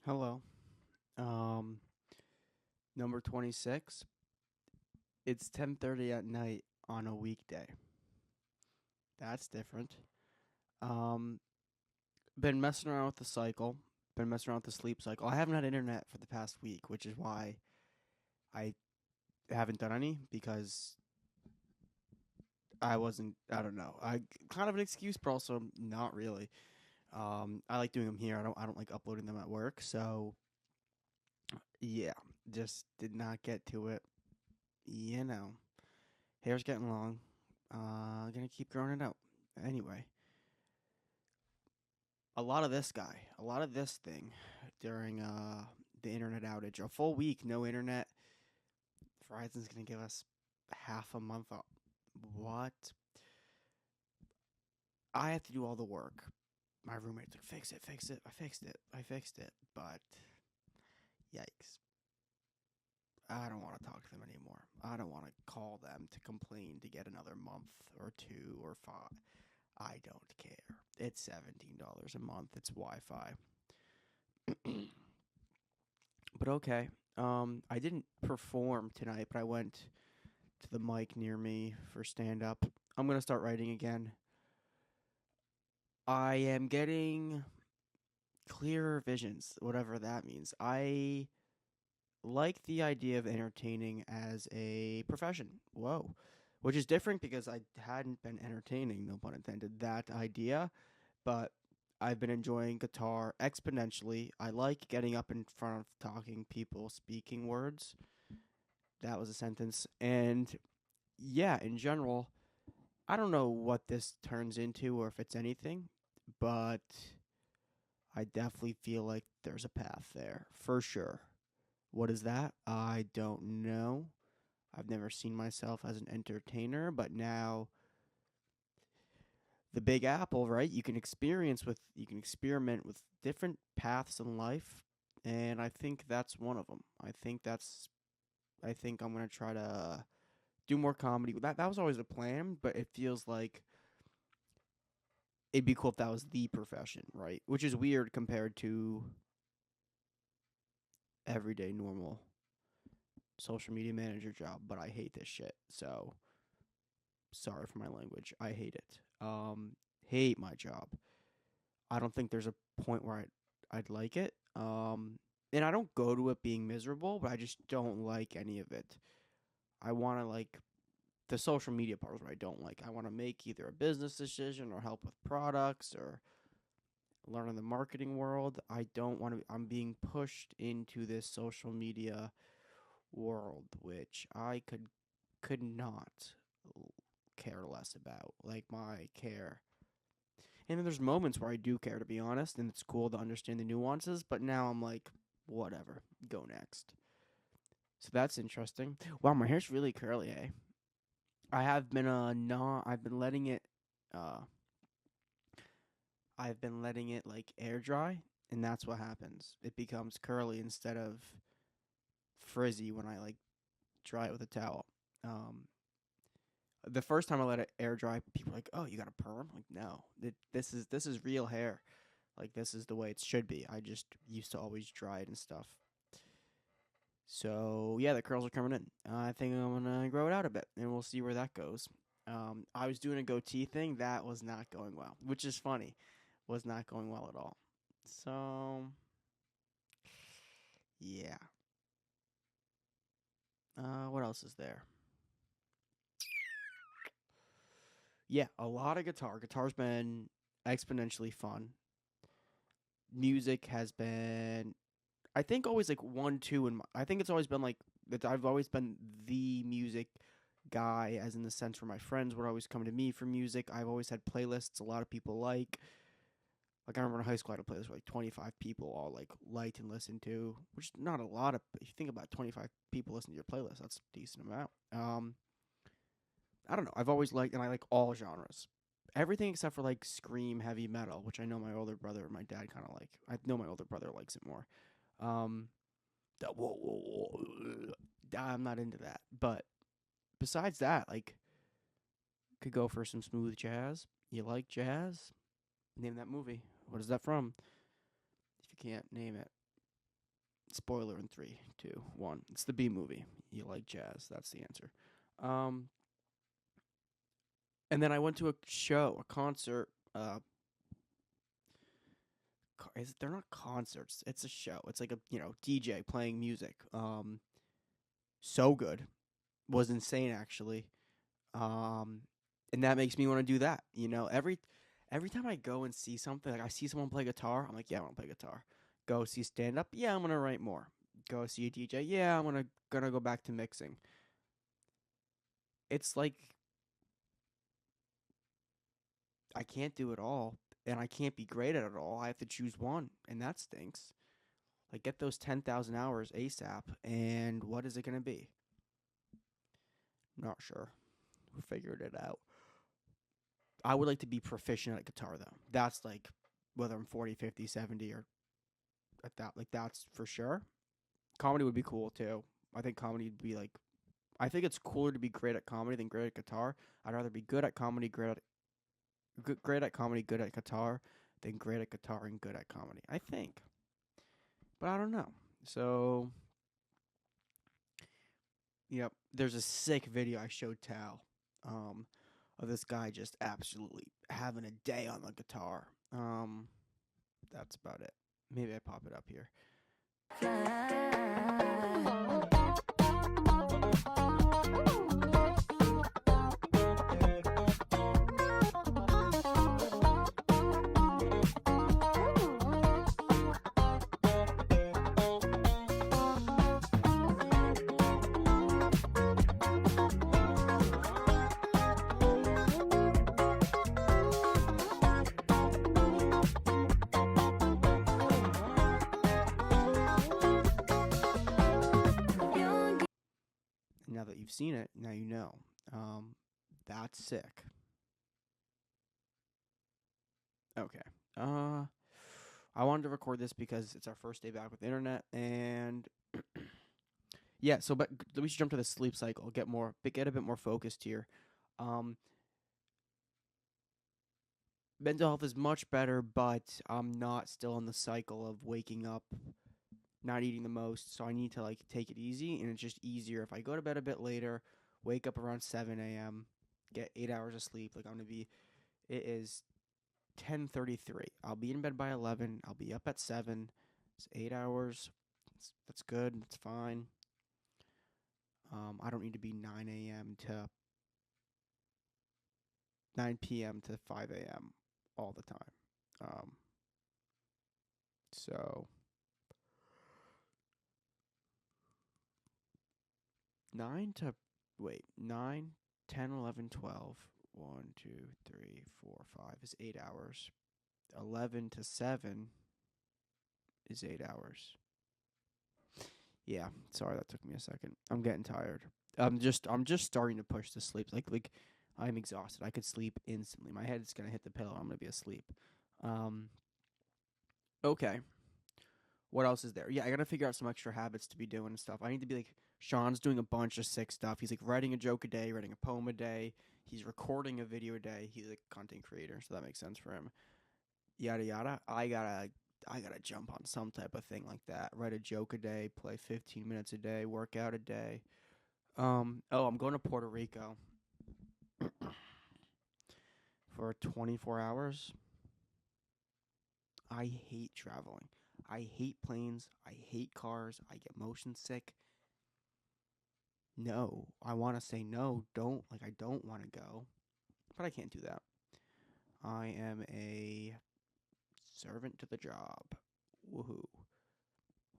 Hello. Um, Number 26. It's 10:30 at night on a weekday. That's different. Um, been messing around with the cycle. Been messing around with the sleep cycle. I haven't had internet for the past week, which is why I haven't done any because I don't know. I kind of an excuse, but also not really. I like doing them here. I don't like uploading them at work. So, yeah, just did not get to it. You know, hair's getting long. Gonna keep growing it out. Anyway, a lot of this thing during the internet outage. A full week, no internet. Verizon's gonna give us half a month off. What? I have to do all the work. My roommate's like, fix it, fix it. I fixed it. But yikes. I don't want to talk to them anymore. I don't want to call them to complain to get another month or two or five. I don't care. It's $17 a month. It's Wi-Fi. But okay. I didn't perform tonight, but I went to the mic near me for stand up. I'm gonna start writing again. I am getting clearer visions, whatever that means. I like the idea of entertaining as a profession. Whoa. Which is different because I hadn't been entertaining, no pun intended, that idea, but I've been enjoying guitar exponentially. I like getting up in front of talking people, speaking words. That was a sentence. And yeah, in general, I don't know what this turns into or if it's anything, but I definitely feel like there's a path there for sure. What is that? I don't know. I've never seen myself as an entertainer, but now the Big Apple, right? You can experiment with different paths in life, and I think that's one of them. I think I'm going to try to do more comedy. That was always a plan, but it feels like it'd be cool if that was the profession, right? Which is weird compared to everyday normal social media manager job, but I hate this shit. So sorry for my language. I hate it. Hate my job. I don't think there's a point where I'd like it. And I don't go to it being miserable, but I just don't like any of it. I want to like the social media part is what I don't like. I want to make either a business decision or help with products or learn in the marketing world. I don't want to. I'm being pushed into this social media world, which I could not care less about. Like my care. And then there's moments where I do care, to be honest, and it's cool to understand the nuances. But now I'm like, whatever, go next. So that's interesting. Wow, my hair's really curly, eh? I have been not. Uh, I've been letting it like air dry, and that's what happens. It becomes curly instead of frizzy when I like dry it with a towel. Um, the first time I let it air dry, people were like, "Oh, you got a perm?" Like, no, this is real hair. Like this is the way it should be. I just used to always dry it and stuff. So yeah, the curls are coming in. I think I'm gonna grow it out a bit, and we'll see where that goes. I was doing a goatee thing that was not going well, which is funny. Was not going well at all. So yeah. What else is there? Yeah, a lot of guitar. Guitar's been exponentially fun. Music has been, I think, always like one, two, and I think it's always been like that. I've always been the music guy, as in the sense where my friends would always come to me for music. I've always had playlists a lot of people like. Like I remember in high school, I had a playlist where like 25 people all like liked and listened to, which is not a lot of. If you think about 25 people listening to your playlist, that's a decent amount. I don't know. I've always liked, and I like all genres. Everything except for like scream heavy metal, which I know my older brother or my dad kind of like. I know my older brother likes it more. Um, I'm not into that. But besides that, like, could go for some smooth jazz. You like jazz? Name that movie. What is that from? If you can't name it. Spoiler in 3, 2, 1. It's the B movie. You like jazz? That's the answer. Um, and then I went to a show, a concert. They're not concerts. It's a show. It's like a DJ playing music. So good, was insane actually. Um, and that makes me want to do that. Every time I go and see something, like I see someone play guitar, I'm like, yeah, I want to play guitar. Go see stand up, yeah, I'm gonna write more. Go see a DJ, yeah, I'm gonna go back to mixing. It's like I can't do it all, and I can't be great at it all. I have to choose one, and that stinks. Like, get those 10,000 hours ASAP, and what is it gonna be? Not sure. We figured it out. I would like to be proficient at guitar, though. That's like whether I'm 40, 50, 70, or at that. Like, that's for sure. Comedy would be cool, too. I think comedy would be like. I think it's cooler to be great at comedy than great at guitar. I'd rather be good at comedy, great at comedy, good at guitar, than great at guitar and good at comedy. I think. But I don't know. So, yep. There's a sick video I showed Tal. Of this guy just absolutely having a day on the guitar. That's about it. Maybe I pop it up here. Now that you've seen it, now you know. That's sick. Okay. I wanted to record this because it's our first day back with the internet, and yeah. So, but we should jump to the sleep cycle. Get a bit more focused here. Um, Mental health is much better, but I'm not still in the cycle of waking up, not eating the most. So I need to like take it easy, and it's just easier if I go to bed a bit later, wake up around 7 a.m., get 8 hours of sleep. Like it is 10:33. I'll be in bed by 11. I'll be up at 7. It's 8 hours. That's good. It's fine. I don't need to be 9 to 9 p.m. to 5 a.m. all the time. So 9 to wait 9, 10, 11, 12. 1, 2, 3, 4, 5 is 8 hours. 11 to 7 is 8 hours. Yeah, sorry that took me a second. I'm getting tired. I'm just starting to push to sleep. Like I'm exhausted. I could sleep instantly. My head's gonna hit the pillow. I'm gonna be asleep. Okay. What else is there? Yeah, I gotta figure out some extra habits to be doing and stuff. I need to be like Sean's doing a bunch of sick stuff. He's like writing a joke a day, writing a poem a day. He's recording a video a day. He's a content creator, so that makes sense for him. Yada yada. I gotta jump on some type of thing like that. Write a joke a day, play 15 minutes a day, work out a day. I'm going to Puerto Rico for 24 hours. I hate traveling. I hate planes. I hate cars. I get motion sick. No, I want to say no. I don't want to go, but I can't do that. I am a servant to the job. Woohoo.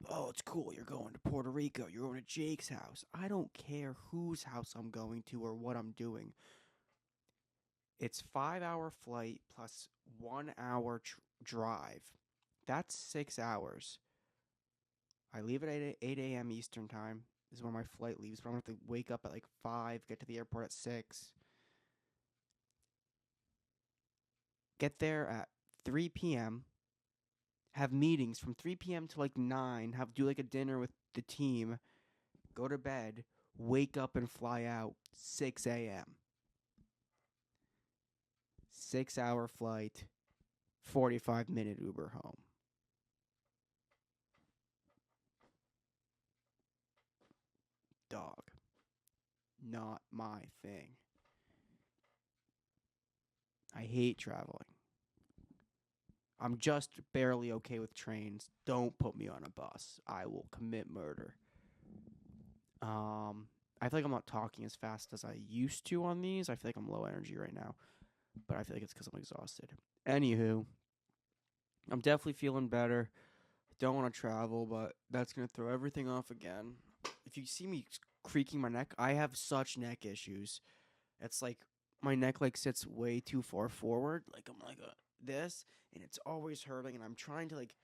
Oh, it's cool. You're going to Puerto Rico. You're going to Jake's house. I don't care whose house I'm going to or what I'm doing. It's 5 hour flight plus 1 hour drive. That's 6 hours. I leave at 8 a.m. Eastern time is when my flight leaves, but I'm going to have to wake up at like 5, get to the airport at 6. Get there at 3 p.m., have meetings from 3 p.m. to like 9, do like a dinner with the team, go to bed, wake up and fly out 6 a.m. 6 hour flight, 45-minute Uber home. not my thing. I hate traveling. I'm just barely okay with trains. Don't put me on a bus. I will commit murder. I feel like I'm not talking as fast as I used to on these. I feel like I'm low energy right now, but I feel like it's because I'm exhausted. Anywho, I'm definitely feeling better. Don't want to travel, but that's going to throw everything off again. If you see me creaking my neck, I have such neck issues. It's like my neck like sits way too far forward. Like I'm like this, and it's always hurting, and I'm trying to like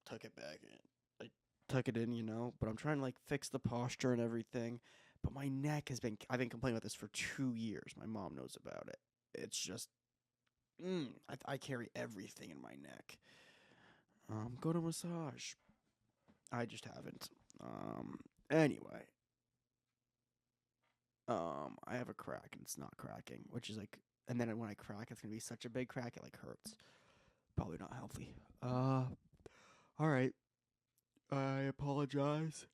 tuck it back in. Like tuck it in, but I'm trying to like fix the posture and everything. But my neck I've been complaining about this for 2 years. My mom knows about it. It's just I carry everything in my neck. Go to massage. I just haven't. Anyway. I have a crack and it's not cracking, which is like, and then when I crack, it's gonna be such a big crack it like hurts. Probably not healthy. All right. I apologize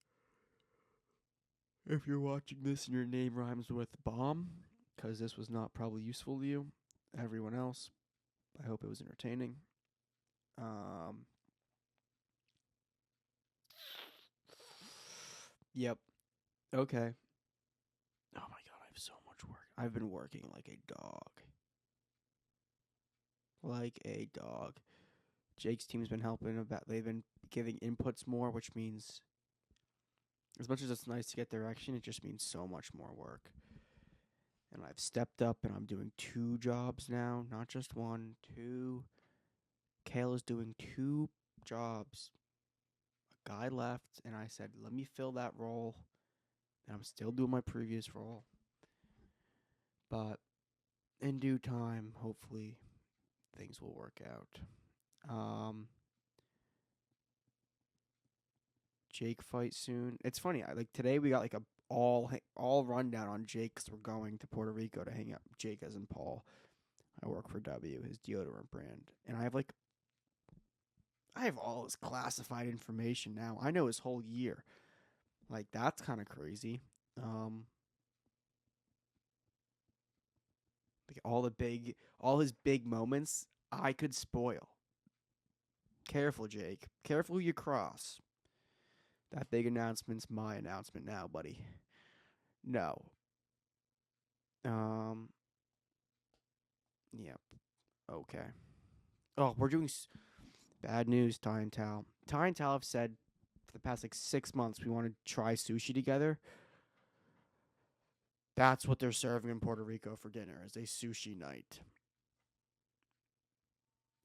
if you're watching this and your name rhymes with bomb, because this was not probably useful to you. Everyone else, I hope it was entertaining. Yep. Okay. Oh my god, I have so much work. I've been working like a dog. Like a dog. Jake's team's been helping about. They've been giving inputs more, which means as much as it's nice to get direction, it just means so much more work. And I've stepped up and I'm doing 2 jobs now, not just 1, 2. Kale is doing 2 jobs. A guy left, and I said, let me fill that role. And I'm still doing my previous role. But in due time, hopefully, things will work out. Jake fight soon. It's funny. Like today, we got like a all rundown on Jake because we're going to Puerto Rico to hang out. Jake as in Paul. I work for W, his deodorant brand, and I have all his classified information now. I know his whole year. Like that's kind of crazy. Like all his big moments, I could spoil. Careful, Jake. Careful who you cross. That big announcement's my announcement now, buddy. No. Um. Yep. Okay. Oh, we're doing bad news, Ty and Tal. Ty and Tal have said for the past like 6 months we want to try sushi together. That's what they're serving in Puerto Rico for dinner, is a sushi night.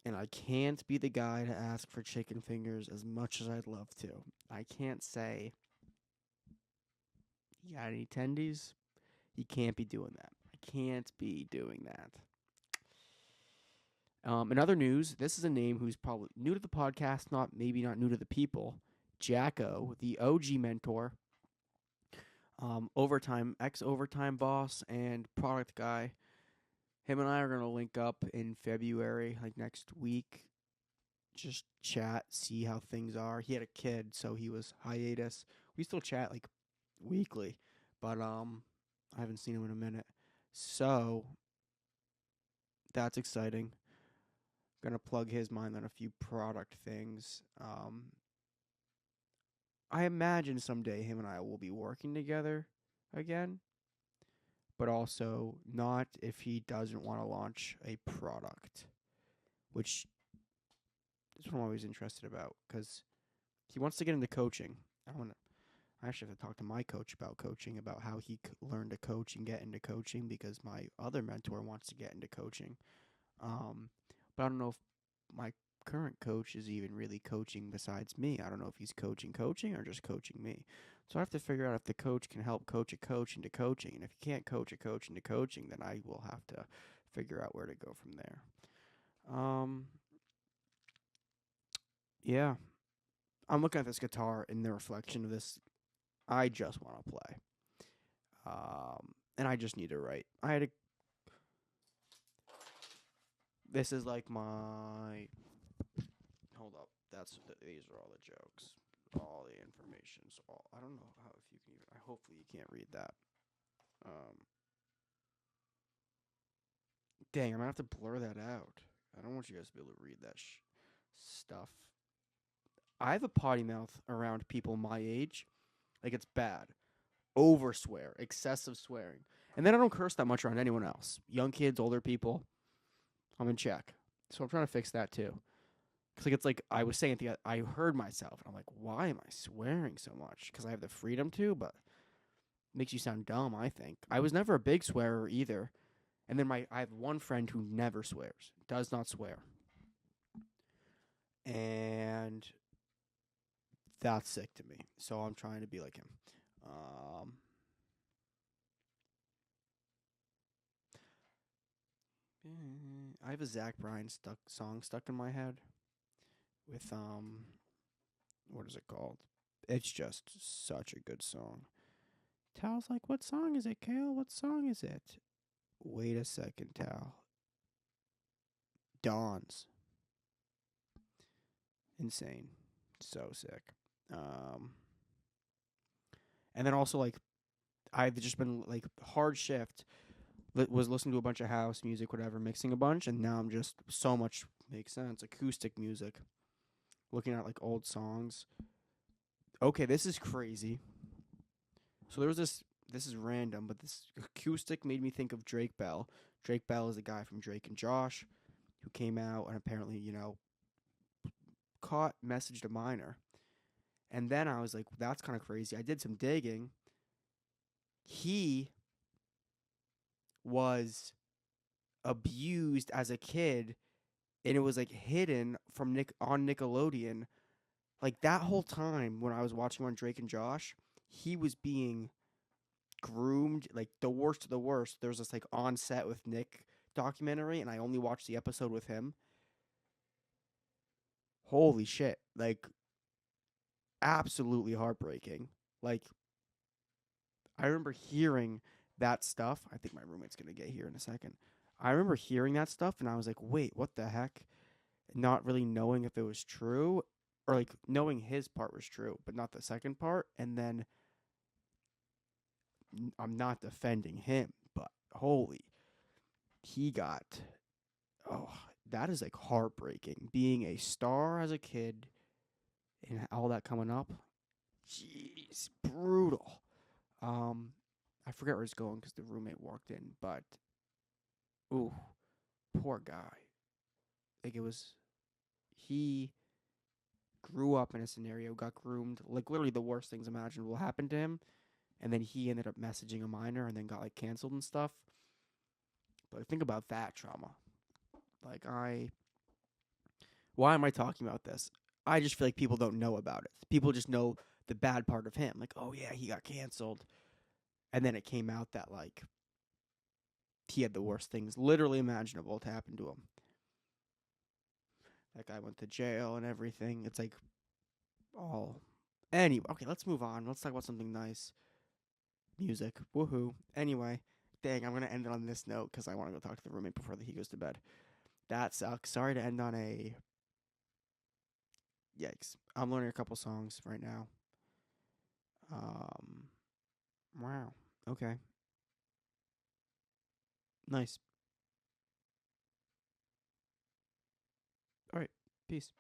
And I can't be the guy to ask for chicken fingers as much as I'd love to. I can't say, you got any tendies? You can't be doing that. I can't be doing that. In other news, this is a name who's probably new to the podcast, maybe not new to the people. Jacko, the OG mentor, ex-overtime boss and product guy. Him and I are going to link up in February, like next week. Just chat, see how things are. He had a kid, so he was hiatus. We still chat like weekly, but I haven't seen him in a minute. So that's exciting. Gonna plug his mind on a few product things. I imagine someday him and I will be working together again, but also not if he doesn't want to launch a product, which is what I'm always interested about because he wants to get into coaching. I actually have to talk to my coach about coaching, about how he learned to coach and get into coaching because my other mentor wants to get into coaching. But I don't know if my current coach is even really coaching besides me. I don't know if he's coaching or just coaching me. So I have to figure out if the coach can help coach a coach into coaching. And if he can't coach a coach into coaching, then I will have to figure out where to go from there. Yeah. I'm looking at this guitar in the reflection of this. I just want to play. And I just need to write. This is like my. Hold up. These are all the jokes, all the information. So I don't know how if you can even. Hopefully you can't read that. Um, dang, I'm gonna have to blur that out. I don't want you guys to be able to read that stuff. I have a potty mouth around people my age. Like, it's bad. Over swear, excessive swearing. And then I don't curse that much around anyone else. Young kids, older people, I'm in check. So I'm trying to fix that too. Cause like it's like I was saying, I heard myself, and I'm like, why am I swearing so much? Because I have the freedom to, but it makes you sound dumb. I think I was never a big swearer either. And then I have one friend who never swears, does not swear, and that's sick to me. So I'm trying to be like him. Um, I have a Zach Bryan song stuck in my head with what is it called? It's just such a good song. Tal's like, what song is it, Kale? What song is it? Wait a second, Tal. Dawn's. Insane. So sick. Um and then also like I've just been like hard shift. Was listening to a bunch of house music, whatever, mixing a bunch, and now I'm just so much makes sense. Acoustic music. Looking at like old songs. Okay, this is crazy. So there was this is random, but this acoustic made me think of Drake Bell. Drake Bell is a guy from Drake and Josh who came out and apparently, caught messaged a minor. And then I was like, that's kind of crazy. I did some digging. He was abused as a kid and it was like hidden from Nick on Nickelodeon. Like that whole time when I was watching on Drake and Josh, he was being groomed, like the worst of the worst. There's this like on set with Nick documentary, and I only watched the episode with him. Holy shit! Like absolutely heartbreaking. Like I remember hearing that stuff. I think my roommate's gonna get here in a second. I remember hearing that stuff, and I was like, "Wait, what the heck?" Not really knowing if it was true, or like knowing his part was true, but not the second part. And then I'm not defending him, but holy, he got oh, that is like heartbreaking. Being a star as a kid and all that coming up, jeez, brutal. Um, I forget where he's going because the roommate walked in, but ooh, poor guy. Like it was, he grew up in a scenario, got groomed, like literally the worst things imaginable happened to him, and then he ended up messaging a minor and then got like canceled and stuff. But think about that trauma. Like why am I talking about this? I just feel like people don't know about it. People just know the bad part of him. Like, oh yeah, he got canceled. And then it came out that like he had the worst things literally imaginable to happen to him. That guy went to jail and everything. It's like all anyway, okay, let's move on. Let's talk about something nice. Music. Woohoo. Anyway, dang, I'm gonna end it on this note because I want to go talk to the roommate before he goes to bed. That sucks. Sorry to end on a yikes. I'm learning a couple songs right now. Um Wow. Okay. Nice. All right. Peace.